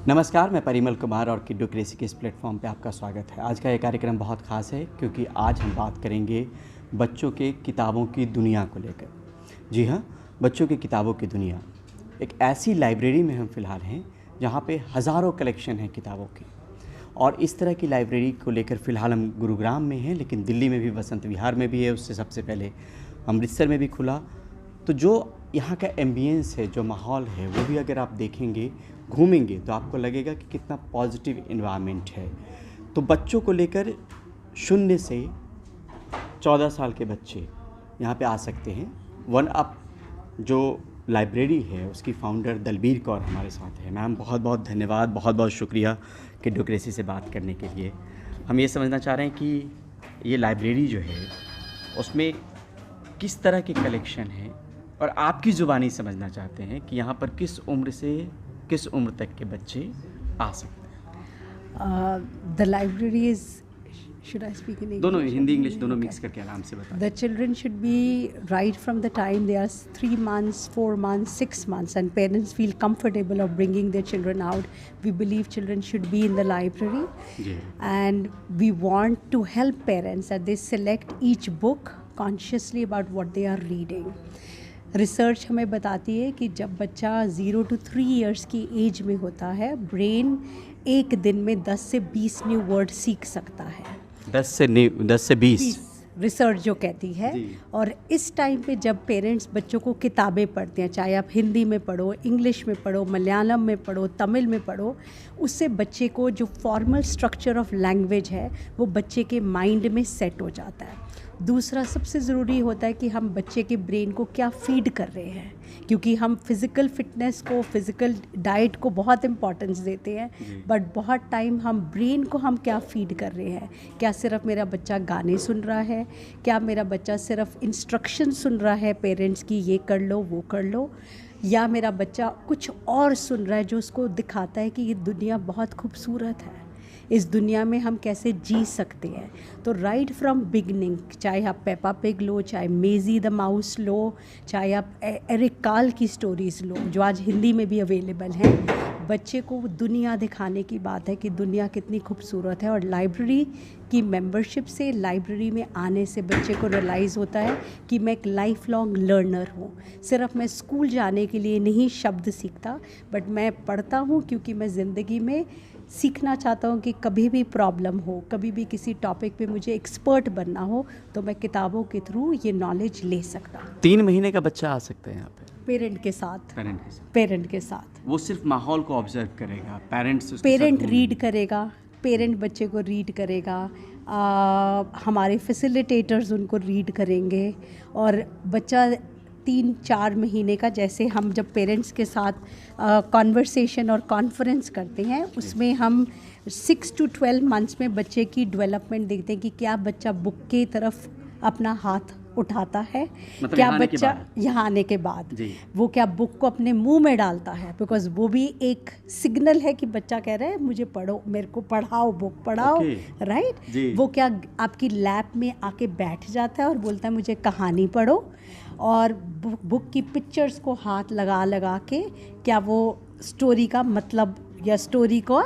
नमस्कार, मैं परिमल कुमार और किड्डोक्रेसी के इस प्लेटफॉर्म पे आपका स्वागत है। आज का ये कार्यक्रम बहुत ख़ास है क्योंकि आज हम बात करेंगे बच्चों के किताबों की दुनिया को लेकर। जी हाँ, बच्चों की किताबों की दुनिया। एक ऐसी लाइब्रेरी में हम फ़िलहाल हैं जहाँ पे हज़ारों कलेक्शन हैं किताबों की, और इस तरह की लाइब्रेरी को लेकर फ़िलहाल हम गुरुग्राम में हैं, लेकिन दिल्ली में भी वसंत विहार में भी है, उससे सबसे पहले अमृतसर में भी खुला। तो जो यहाँ का एम्बियंस है, जो माहौल है, वो भी अगर आप देखेंगे, घूमेंगे तो आपको लगेगा कि कितना पॉजिटिव इन्वायरमेंट है। तो बच्चों को लेकर 0 से 14 साल के बच्चे यहाँ पे आ सकते हैं। वन अप जो लाइब्रेरी है उसकी फाउंडर दलबीर कौर हमारे साथ है। मैम, बहुत बहुत धन्यवाद, बहुत बहुत शुक्रिया किड्डोक्रेसी से बात करने के लिए। हम ये समझना चाह रहे हैं कि ये लाइब्रेरी जो है उसमें किस तरह के कलेक्शन हैं, और आपकी ज़ुबानी समझना चाहते हैं कि यहाँ पर किस उम्र से किस उम्र तक के बच्चे आ सकते हैं। The library is, should I speak in English? दोनों, हिंदी इंग्लिश दोनों Okay. मिक्स करके आराम से बताएं। The children should be right from the time they are 3 months, 4 months, 6 months, and parents feel comfortable of bringing their children out. We believe children should be in the library, जी, and we want to help parents that they select each book consciously about what they are reading. Research हमें बताती है कि जब बच्चा 0 to 3 years की as में होता है, ब्रेन एक दिन में 10 से 20 न्यू वर्ड सीख सकता है। 10 से 20 रिसर्च जो कहती है। और इस टाइम पे जब पेरेंट्स बच्चों को किताबें पढ़ते हैं, चाहे आप हिंदी में पढ़ो, इंग्लिश में पढ़ो, मलयालम में पढ़ो, तमिल में पढ़ो, उससे बच्चे को जो फॉर्मल स्ट्रक्चर ऑफ लैंग्वेज है वो बच्चे के माइंड में सेट हो जाता है। दूसरा सबसे ज़रूरी होता है कि हम बच्चे के ब्रेन को क्या फीड कर रहे हैं, क्योंकि हम फिज़िकल फिटनेस को, फिज़िकल डाइट को बहुत इम्पॉर्टेंस देते हैं, बट बहुत टाइम हम ब्रेन को हम क्या फीड कर रहे हैं। क्या सिर्फ मेरा बच्चा गाने सुन रहा है? क्या मेरा बच्चा सिर्फ इंस्ट्रक्शन सुन रहा है पेरेंट्स की, ये कर लो वो कर लो, या मेरा बच्चा कुछ और सुन रहा है जो उसको दिखाता है कि ये दुनिया बहुत खूबसूरत है, इस दुनिया में हम कैसे जी सकते हैं। तो राइट फ्रॉम बिगनिंग, चाहे आप पेपा पिग लो, चाहे मेजी द माउस लो, चाहे आप एरिक कार्ल की स्टोरीज़ लो जो आज हिंदी में भी अवेलेबल हैं, बच्चे को दुनिया दिखाने की बात है कि दुनिया कितनी खूबसूरत है। और लाइब्रेरी की मेंबरशिप से, लाइब्रेरी में आने से बच्चे को रियलाइज़ होता है कि मैं एक लाइफ लॉन्ग लर्नर हूँ। सिर्फ मैं स्कूल जाने के लिए नहीं शब्द सीखता, बट मैं पढ़ता हूँ क्योंकि मैं ज़िंदगी में सीखना चाहता हूँ कि कभी भी प्रॉब्लम हो, कभी भी किसी टॉपिक पे मुझे एक्सपर्ट बनना हो, तो मैं किताबों के थ्रू ये नॉलेज ले सकता हूँ। 3 महीने का बच्चा आ सकता है यहाँ पे पेरेंट के साथ। पेरेंट के साथ वो सिर्फ माहौल को ऑब्जर्व करेगा, पेरेंट रीड करेगा, पेरेंट बच्चे को रीड करेगा, हमारे फैसिलिटेटर्स उनको रीड करेंगे, और बच्चा 3-4 महीने का, जैसे हम जब पेरेंट्स के साथ कॉन्वर्सेशन और कॉन्फ्रेंस करते हैं, उसमें हम 6 to 12 मंथ्स में बच्चे की डेवलपमेंट देखते हैं कि क्या बच्चा बुक की तरफ अपना हाथ उठाता है, मतलब क्या बच्चा यहाँ आने के बाद वो क्या बुक को अपने मुंह में डालता है, बिकॉज वो भी एक सिग्नल है कि बच्चा कह रहा है मुझे पढ़ो, मेरे को पढ़ाओ, बुक पढ़ाओ, राइट। वो क्या आपकी लैप में आके बैठ जाता है और बोलता है मुझे कहानी पढ़ो, और बुक की पिक्चर्स को हाथ लगा लगा के क्या वो स्टोरी का मतलब या स्टोरी को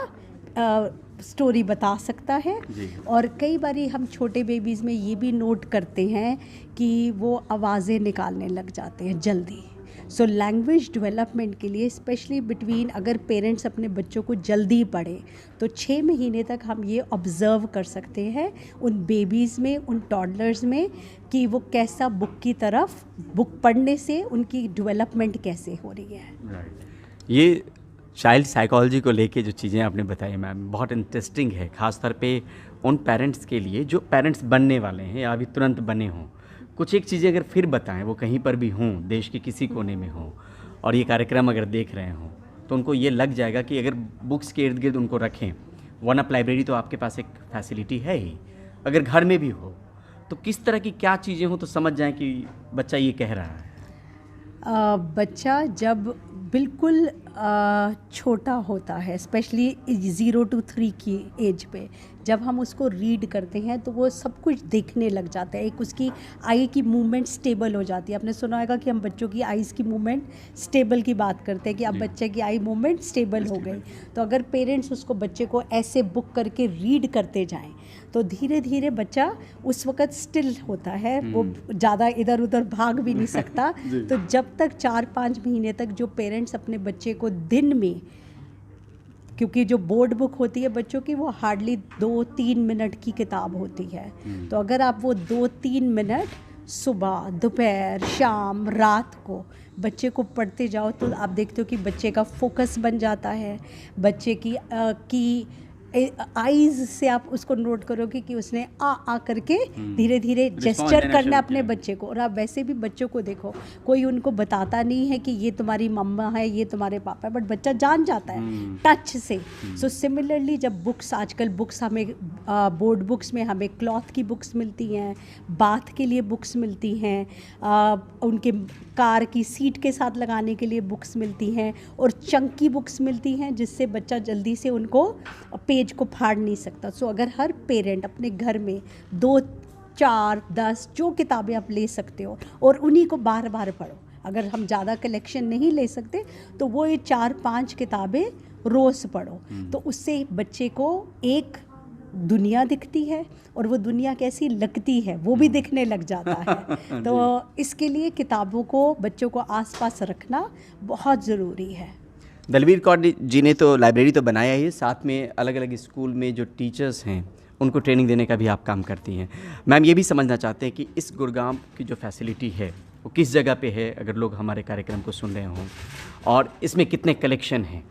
स्टोरी बता सकता है। और कई बारी हम छोटे बेबीज़ में ये भी नोट करते हैं कि वो आवाज़ें निकालने लग जाते हैं जल्दी। सो लैंग्वेज डेवलपमेंट के लिए स्पेशली बिटवीन, अगर पेरेंट्स अपने बच्चों को जल्दी पढ़ें तो 6 महीने तक हम ये ऑब्ज़र्व कर सकते हैं उन बेबीज़ में, उन टॉडलर्स में, कि वो कैसा बुक की तरफ, बुक पढ़ने से उनकी डेवलपमेंट कैसे हो रही है। ये चाइल्ड साइकोलॉजी को लेके जो चीज़ें आपने बताई मैम, बहुत इंटरेस्टिंग है, ख़ासतौर पे उन पेरेंट्स के लिए जो पेरेंट्स बनने वाले हैं या अभी तुरंत बने हों। कुछ एक चीज़ें अगर फिर बताएं, वो कहीं पर भी हों, देश के किसी कोने में हों, और ये कार्यक्रम अगर देख रहे हों, तो उनको ये लग जाएगा कि अगर बुक्स के इर्द गिर्द उनको रखें, वन अप लाइब्रेरी तो आपके पास एक फैसिलिटी है ही, अगर घर में भी हो तो किस तरह की क्या चीज़ें हों तो समझ जाएं कि बच्चा ये कह रहा है। बच्चा जब बिल्कुल छोटा होता है, स्पेशली 0 to 3 की एज पे, जब हम उसको रीड करते हैं तो वो सब कुछ देखने लग जाता है। एक उसकी आई की मूवमेंट स्टेबल हो जाती है। आपने सुना होगा कि हम बच्चों की आईज़ की मूवमेंट स्टेबल की बात करते हैं कि अब बच्चे की आई मूवमेंट स्टेबल हो गई। तो अगर पेरेंट्स उसको बच्चे को ऐसे बुक करके रीड करते जाएं तो धीरे धीरे बच्चा उस वक़्त स्टिल होता है, वो ज़्यादा इधर उधर भाग भी नहीं सकता। तो जब तक 4-5 महीने तक जो पेरेंट्स अपने बच्चे को दिन में, क्योंकि जो बोर्ड बुक होती है बच्चों की वो हार्डली 2-3 मिनट की किताब होती है, तो अगर आप वो 2-3 मिनट सुबह, दोपहर, शाम, रात को बच्चे को पढ़ते जाओ तो आप देखते हो कि बच्चे का फोकस बन जाता है। बच्चे की आईज से आप उसको नोट करोगे कि उसने आ करके धीरे धीरे जेस्चर करना अपने बच्चे को। और आप वैसे भी बच्चों को देखो, कोई उनको बताता नहीं है कि ये तुम्हारी मम्मा है, ये तुम्हारे पापा है, बट बच्चा जान जाता है टच से। सो सिमिलरली जब बुक्स, आजकल बुक्स हमें बोर्ड बुक्स में हमें क्लॉथ की बुक्स मिलती हैं, बाथ के लिए बुक्स मिलती हैं, उनके कार की सीट के साथ लगाने के लिए बुक्स मिलती हैं, और चंकी बुक्स मिलती हैं जिससे बच्चा जल्दी से उनको पेज को फाड़ नहीं सकता। सो अगर हर पेरेंट अपने घर में 2, 4, 10 जो किताबें आप ले सकते हो और उन्हीं को बार बार पढ़ो। अगर हम ज़्यादा कलेक्शन नहीं ले सकते तो वो ये 4-5 किताबें रोज़ पढ़ो, तो उससे बच्चे को एक दुनिया दिखती है और वो दुनिया कैसी लगती है वो भी दिखने लग जाता है। तो इसके लिए किताबों को बच्चों को आसपास रखना बहुत ज़रूरी है। दलवीर कौर जी ने तो लाइब्रेरी तो बनाया ही, साथ में अलग अलग स्कूल में जो टीचर्स हैं उनको ट्रेनिंग देने का भी आप काम करती हैं। मैम ये भी समझना चाहते हैं कि इस गुरुग्राम की जो फैसिलिटी है वो किस जगह पे है, अगर लोग हमारे कार्यक्रम को सुन रहे हों, और इसमें कितने कलेक्शन हैं?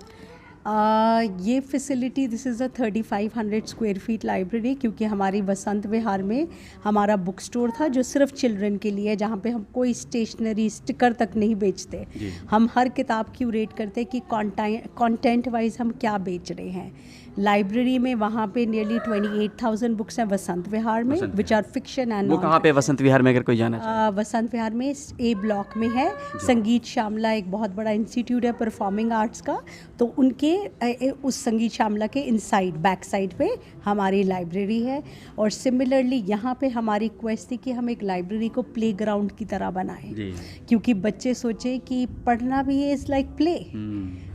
ये facility, this is a 3500 square feet library, क्योंकि हमारी वसंत विहार में हमारा बुक स्टोर था जो सिर्फ चिल्ड्रन के लिए, जहाँ पे हम कोई स्टेशनरी स्टिकर तक नहीं बेचते। हम हर किताब क्यूरेट करते कि कंटेंट वाइज हम क्या बेच रहे हैं। लाइब्रेरी में वहाँ पे नियरली 28,000 बुक्स हैं वसंत विहार में, विच आर फिक्शन एंड। वो कहाँ पे वसंत विहार में, अगर कोई जाना चाहे? वसंत विहार में ए ब्लॉक में है संगीत श्यामला, एक बहुत बड़ा इंस्टीट्यूट है परफॉर्मिंग आर्ट्स का, तो उनके उस संगीत श्यामला के इनसाइड बैक साइड पे हमारी लाइब्रेरी है। और सिमिलरली यहाँ पे हमारी क्वेस्ट थी कि हम एक लाइब्रेरी को प्ले ग्राउंड की तरह बनाएं, क्योंकि बच्चे सोचे कि पढ़ना भी इज़ लाइक प्ले,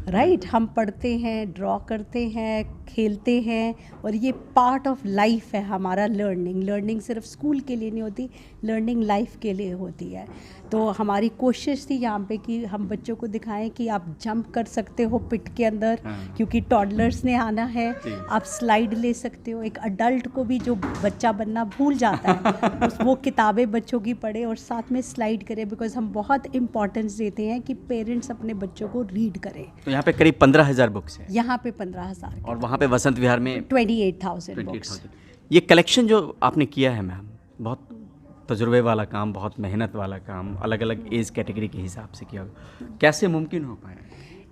राइट। हम पढ़ते हैं, ड्रॉ करते हैं, खेलते हैं, और ये पार्ट ऑफ लाइफ है हमारा। लर्निंग सिर्फ स्कूल के लिए नहीं होती, लर्निंग लाइफ के लिए होती है। तो हमारी कोशिश थी यहाँ पे कि हम बच्चों को दिखाएं कि आप जंप कर सकते हो पिट के अंदर, क्योंकि टॉडलर्स ने आना है, आप स्लाइड ले सकते हो। एक अडल्ट को भी जो बच्चा बनना भूल जाता है वो किताबें बच्चों की पढ़े और साथ में स्लाइड करे, बिकॉज हम बहुत इम्पोर्टेंस देते हैं कि पेरेंट्स अपने बच्चों को रीड करें। तो यहाँ पे करीब 15,000 बुक्स हैं। यहाँ पे 15,000 और वहाँ पे वसंत विहार में 28,000 बुक्स। ये कलेक्शन जो आपने किया है मैम, बहुत तजुर्बे वाला काम, बहुत मेहनत वाला काम, अलग अलग एज कैटेगरी के हिसाब से किया, कैसे मुमकिन हो पाया?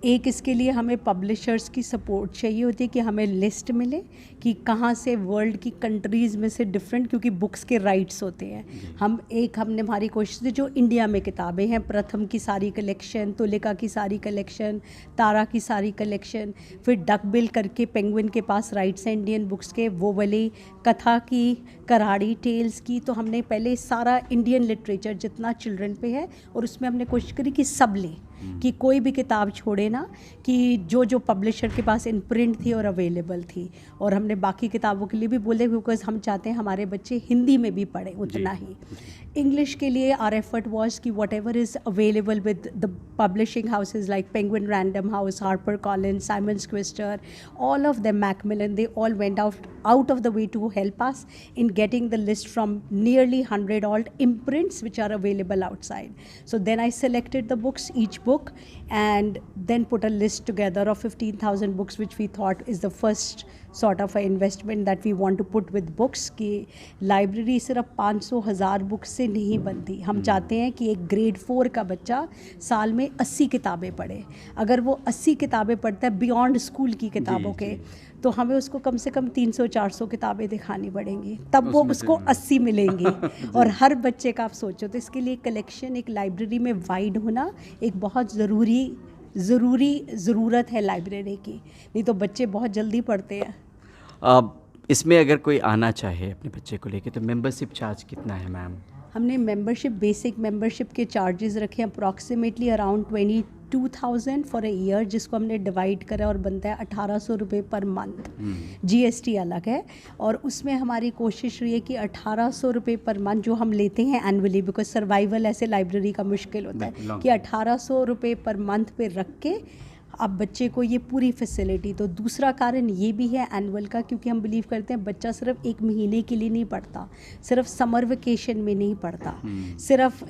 एक, इसके लिए हमें पब्लिशर्स की सपोर्ट चाहिए होती है कि हमें लिस्ट मिले कि कहाँ से वर्ल्ड की कंट्रीज़ में से डिफरेंट, क्योंकि बुक्स के राइट्स होते हैं। हमने हमारी कोशिश थी जो इंडिया में किताबें हैं, प्रथम की सारी कलेक्शन, तुलिका की सारी कलेक्शन, तारा की सारी कलेक्शन, फिर डकबिल करके पेंगुइन के पास राइट्स हैं इंडियन बुक्स के, वो वाली कथा की, कराड़ी टेल्स की। तो हमने पहले सारा इंडियन लिटरेचर जितना चिल्ड्रन पे है, और उसमें हमने कोशिश करी कि सब लें, कि कोई भी किताब छोड़े ना, कि जो पब्लिशर के पास इन प्रिंट थी और अवेलेबल थी। और हमने बाकी किताबों के लिए भी बोले, बिकॉज हम चाहते हैं हमारे बच्चे हिंदी में भी पढ़े उतना ही। इंग्लिश के लिए आर एफर्ट वॉज कि whatever is available with the publishing houses like Penguin Random House, Harper Collins, Simons Schuster, all of them, Macmillan, they all went out of the way to help us in getting the list from nearly 100 old imprints which are available outside. So then I selected the books, each book, and then put a list together of 15,000 books, which we thought is the first sort of an investment that we want to put with books। कि library सिर्फ 500,000 books से नहीं बनती। हम चाहते हैं कि एक ग्रेड 4 का बच्चा साल में 80 किताबें पढ़े। अगर वो 80 किताबें पढ़ता है बियॉन्ड स्कूल की किताबों के, तो हमें उसको कम से कम 300-400 किताबें दिखानी पड़ेंगी, तब वो उसको 80 मिलेंगी। और हर बच्चे का आप सोचो, तो इसके लिए कलेक्शन, एक लाइब्रेरी में वाइड होना एक बहुत ज़रूरी ज़रूरत है लाइब्रेरी की, नहीं तो बच्चे बहुत जल्दी पढ़ते हैं। इसमें अगर कोई आना चाहे अपने बच्चे को लेके तो मेंबरशिप चार्ज कितना है मैम? हमने बेसिक मेंबरशिप के चार्जेस रखे हैं approximately around 22,000 for a year, जिसको हमने डिवाइड करा और बनता है 1,800 रुपये पर मंथ। GST अलग है, और उसमें हमारी कोशिश रही है कि 1,800 रुपये पर मंथ जो हम लेते हैं एनुअली, बिकॉज सर्वाइवल ऐसे लाइब्रेरी का मुश्किल होता है, कि 1,800 रुपये पर मंथ पे रख के अब बच्चे को ये पूरी फैसिलिटी। तो दूसरा कारण ये भी है एनुअल का, क्योंकि हम बिलीव करते हैं बच्चा सिर्फ 1 महीने के लिए नहीं पढ़ता, सिर्फ समर वेकेशन में नहीं पढ़ता, सिर्फ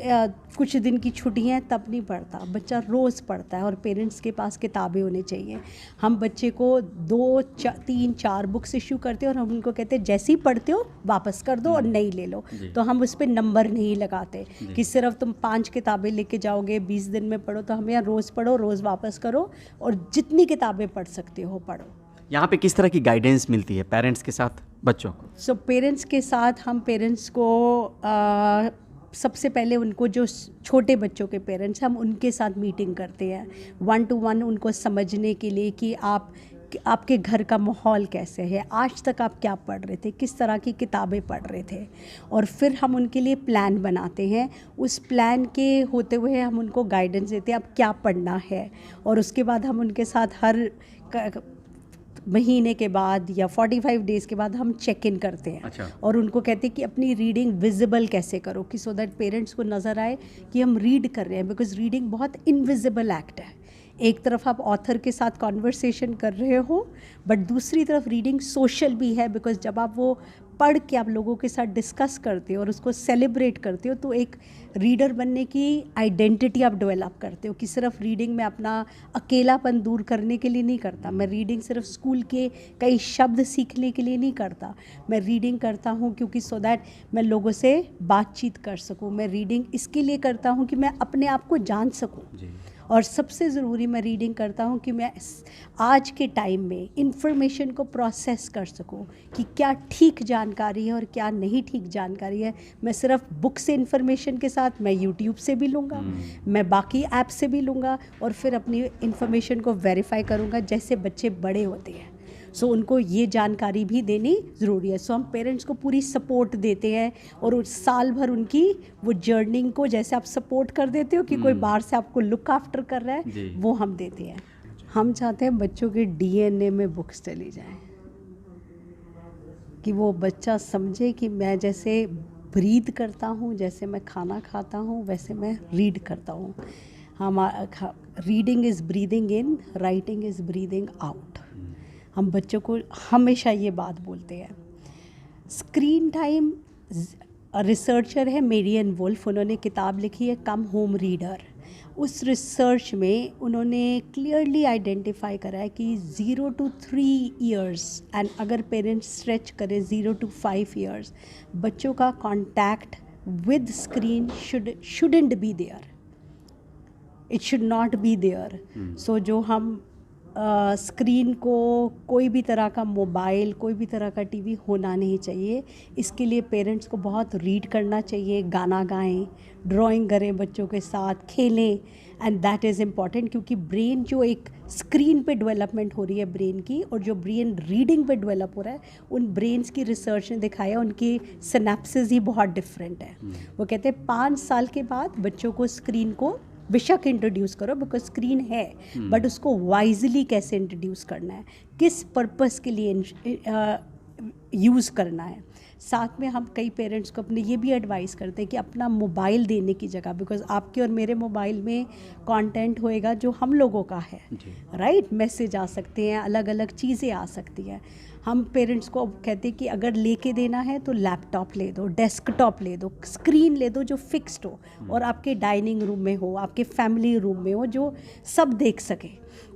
कुछ दिन की छुट्टियां तब नहीं पढ़ता, बच्चा रोज़ पढ़ता है, और पेरेंट्स के पास किताबें होनी चाहिए। हम बच्चे को 2, 3, 4 बुक्स इशू करते हैं, और हम उनको कहते हैं जैसे ही पढ़ते हो वापस कर दो और नई ले लो। तो हम उस पर नंबर नहीं लगाते कि सिर्फ तुम 5 किताबें लेके जाओगे 20 दिन में पढ़ो, तो हम यहाँ रोज़ पढ़ो, रोज़ वापस करो, और जितनी किताबें पढ़ सकते हो पढ़ो। यहाँ पे किस तरह की गाइडेंस मिलती है पेरेंट्स के साथ बच्चों को? पेरेंट्स के साथ हम पेरेंट्स को सबसे पहले उनको, जो छोटे बच्चों के पेरेंट्स, हम उनके साथ मीटिंग करते हैं 1 to 1 उनको समझने के लिए कि आपके घर का माहौल कैसे है, आज तक आप क्या पढ़ रहे थे, किस तरह की किताबें पढ़ रहे थे, और फिर हम उनके लिए प्लान बनाते हैं। उस प्लान के होते हुए हम उनको गाइडेंस देते हैं अब क्या पढ़ना है, और उसके बाद हम उनके साथ हर महीने के बाद या 45 डेज़ के बाद हम चेक इन करते हैं। अच्छा। और उनको कहते हैं कि अपनी रीडिंग विजिबल कैसे करो, कि सो दैट पेरेंट्स को नज़र आए कि हम रीड कर रहे हैं, बिकॉज रीडिंग बहुत इनविजिबल एक्ट है। एक तरफ आप ऑथर के साथ कॉन्वर्सेशन कर रहे हो, बट दूसरी तरफ रीडिंग सोशल भी है, बिकॉज जब आप वो पढ़ के आप लोगों के साथ डिस्कस करते हो और उसको सेलिब्रेट करते हो, तो एक रीडर बनने की आइडेंटिटी आप डेवलप करते हो, कि सिर्फ रीडिंग में अपना अकेलापन दूर करने के लिए नहीं करता। मैं रीडिंग सिर्फ स्कूल के कई शब्द सीखने के लिए नहीं करता, मैं रीडिंग करता हूँ क्योंकि सो दैट मैं लोगों से बातचीत कर सकूँ। मैं रीडिंग इसके लिए करता हूँ कि मैं अपने आप को जान सकूँ, और सबसे ज़रूरी मैं रीडिंग करता हूँ कि मैं आज के टाइम में इंफॉर्मेशन को प्रोसेस कर सकूँ, कि क्या ठीक जानकारी है और क्या नहीं ठीक जानकारी है। मैं सिर्फ बुक से इंफॉर्मेशन के साथ मैं यूट्यूब से भी लूँगा, मैं बाकी ऐप से भी लूँगा, और फिर अपनी इंफॉर्मेशन को वेरीफाई करूँगा। जैसे बच्चे बड़े होते हैं, सो उनको ये जानकारी भी देनी ज़रूरी है। सो हम पेरेंट्स को पूरी सपोर्ट देते हैं, और उस साल भर उनकी वो जर्निंग को, जैसे आप सपोर्ट कर देते हो कि कोई बाहर से आपको लुक आफ्टर कर रहा है, वो हम देते हैं। हम चाहते हैं बच्चों के DNA में बुक्स चली जाएं, कि वो बच्चा समझे कि मैं जैसे ब्रीद करता हूँ, जैसे मैं खाना खाता हूँ, वैसे मैं रीड करता हूँ। Reading is breathing in, writing is breathing out. हम बच्चों को हमेशा ये बात बोलते हैं। स्क्रीन टाइम, रिसर्चर है मेरियन वुल्फ, उन्होंने किताब लिखी है कम होम रीडर। उस रिसर्च में उन्होंने क्लियरली आइडेंटिफाई करा है कि 0 to 3 years, एंड अगर पेरेंट्स स्ट्रेच करें 0 to 5 years, बच्चों का contact with screen shouldn't be there, it should not be there। सो जो हम स्क्रीन को, कोई भी तरह का मोबाइल, कोई भी तरह का टीवी होना नहीं चाहिए। इसके लिए पेरेंट्स को बहुत रीड करना चाहिए, गाना गाएं, ड्राइंग करें बच्चों के साथ, खेलें, एंड दैट इज़ इम्पॉर्टेंट, क्योंकि ब्रेन जो एक स्क्रीन पे डेवलपमेंट हो रही है ब्रेन की, और जो ब्रेन रीडिंग पे डेवलप हो रहा है, उन ब्रेन्स की रिसर्च ने दिखाया उनकी सिनेप्सिस ही बहुत डिफरेंट है। वो कहते हैं 5 साल के बाद बच्चों को स्क्रीन को बेशक इंट्रोड्यूस करो, बिकॉज स्क्रीन है, बट उसको वाइजली कैसे इंट्रोड्यूस करना है, किस पर्पस के लिए यूज़ करना है। साथ में हम कई पेरेंट्स को अपने ये भी एडवाइस करते हैं कि अपना मोबाइल देने की जगह, बिकॉज आपके और मेरे मोबाइल में कंटेंट होएगा जो हम लोगों का है, राइट, मैसेज आ सकते हैं, अलग अलग चीज़ें आ सकती हैं। हम पेरेंट्स को कहते हैं कि अगर लेके देना है तो लैपटॉप ले दो, डेस्कटॉप ले दो, स्क्रीन ले दो जो फिक्स्ड हो, और आपके डाइनिंग रूम में हो, आपके फैमिली रूम में हो, जो सब देख सके।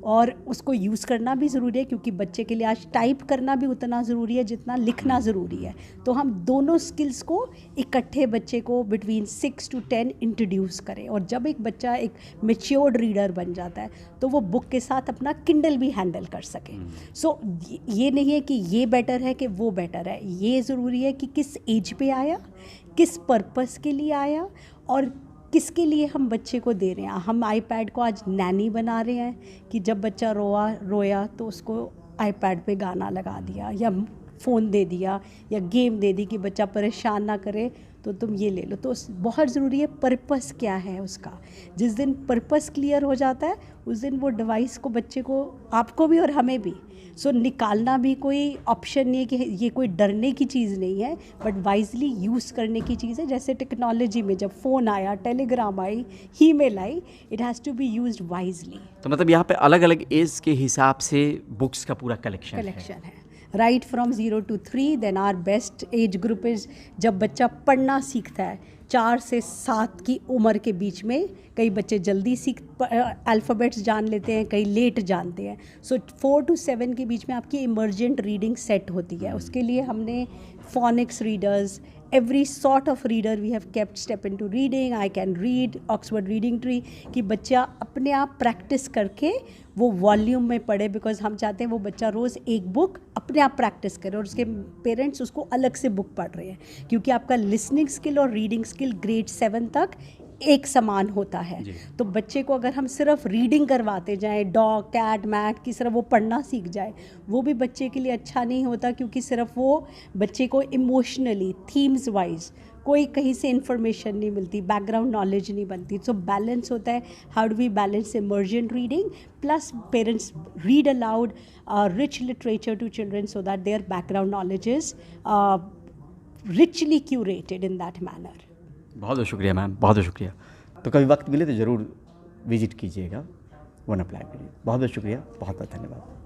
और उसको यूज़ करना भी ज़रूरी है, क्योंकि बच्चे के लिए आज टाइप करना भी उतना ज़रूरी है जितना लिखना ज़रूरी है। तो हम दोनों स्किल्स को इकट्ठे बच्चे को बिटवीन 6 to 10 इंट्रोड्यूस करें। और जब एक बच्चा एक मैच्योर्ड रीडर बन जाता है, तो वो बुक के साथ अपना किंडल भी हैंडल कर सके। सो ये नहीं है कि ये बेटर है कि वो बेटर है, ये ज़रूरी है कि किस एज पे आया, किस पर्पस के लिए आया, और किसके लिए हम बच्चे को दे रहे हैं? हम आईपैड को आज नैनी बना रहे हैं कि जब बच्चा रोया तो उसको आईपैड पे गाना लगा दिया या फ़ोन दे दिया या गेम दे दी कि बच्चा परेशान ना करे, तो तुम ये ले लो। तो बहुत ज़रूरी है पर्पस क्या है उसका। जिस दिन पर्पस क्लियर हो जाता है उस दिन वो डिवाइस को बच्चे को, आपको भी और हमें भी, निकालना भी कोई ऑप्शन नहीं है कि ये कोई डरने की चीज़ नहीं है, बट वाइजली यूज़ करने की चीज़ है। जैसे टेक्नोलॉजी में जब फ़ोन आया, टेलीग्राम आई, ईमेल आई, it has to be used wisely. तो मतलब यहाँ पे अलग अलग एज के हिसाब से बुक्स का पूरा कलेक्शन है right from 0 to 3। Then our best age group is जब बच्चा पढ़ना सीखता है 4 से 7 की उम्र के बीच में। कई बच्चे जल्दी अल्फ़ाबेट्स जान लेते हैं, कई लेट जानते हैं। 4 to 7 के बीच में आपकी इमर्जेंट रीडिंग सेट होती है। उसके लिए हमने phoenix readers, every sort of reader we have kept step into reading, I can read, Oxford Reading Tree, कि बच्चा अपने आप प्रैक्टिस करके वो वॉल्यूम में पढ़े। बिकॉज हम चाहते हैं वो बच्चा रोज़ एक बुक अपने आप प्रैक्टिस करे और उसके पेरेंट्स उसको अलग से बुक पढ़ रहे हैं, क्योंकि आपका लिसनिंग स्किल और रीडिंग स्किल ग्रेड 7 तक एक समान होता है। तो बच्चे को अगर हम सिर्फ रीडिंग करवाते जाएं, डॉग, कैट, मैट की सिर्फ वो पढ़ना सीख जाए, वो भी बच्चे के लिए अच्छा नहीं होता, क्योंकि सिर्फ वो बच्चे को इमोशनली, थीम्स वाइज कोई कहीं से इन्फॉर्मेशन नहीं मिलती, बैकग्राउंड नॉलेज नहीं बनती। सो बैलेंस होता है। How do we balance emergent reading plus parents read aloud rich literature to children so that their background knowledge is richly curated in that manner। बहुत बहुत शुक्रिया मैम, बहुत बहुत शुक्रिया। तो कभी वक्त मिले तो ज़रूर विजिट कीजिएगा वन अप लाइब्रेरी। बहुत बहुत शुक्रिया, बहुत बहुत धन्यवाद।